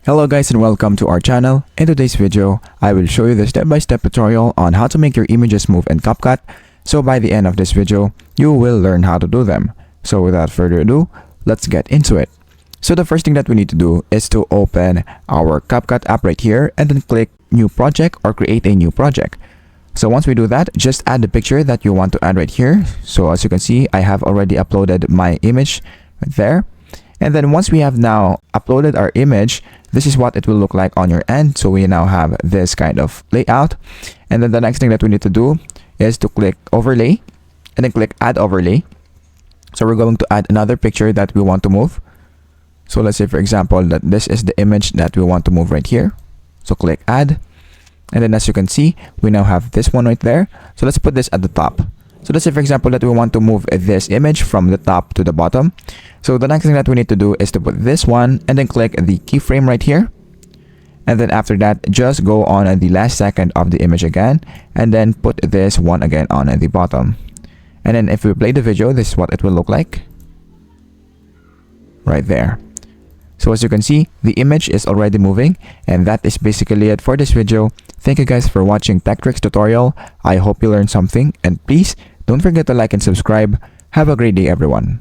Hello guys and welcome to our channel. In today's video, I will show you the step-by-step tutorial on how to make your images move in Capcut. So by the end of this video, you will learn how to do them. So without further ado, let's get into it. So the first thing that we need to do is to open our Capcut app right here and then click New Project or Create a New Project. So once we do that, just add the picture that you want to add right here. So as you can see, I have already uploaded my image right there. And then once we have now uploaded our image, this is what it will look like on your end. So we now have this kind of layout. And then the next thing that we need to do is to click Overlay and then click Add Overlay. So we're going to add another picture that we want to move. So let's say, for example, that this is the image that we want to move right here. So click Add. And then as you can see, we now have this one right there. So let's put this at the top. So let's say, for example, that we want to move this image from the top to the bottom. So the next thing that we need to do is to put this one and then click the keyframe right here. And then after that, just go on the last second of the image again and then put this one again on the bottom. And then if we play the video, this is what it will look like right there. So as you can see, the image is already moving, and that is basically it for this video. Thank you guys for watching Tech Tricks tutorial. I hope you learned something, and please don't forget to like and subscribe. Have a great day everyone.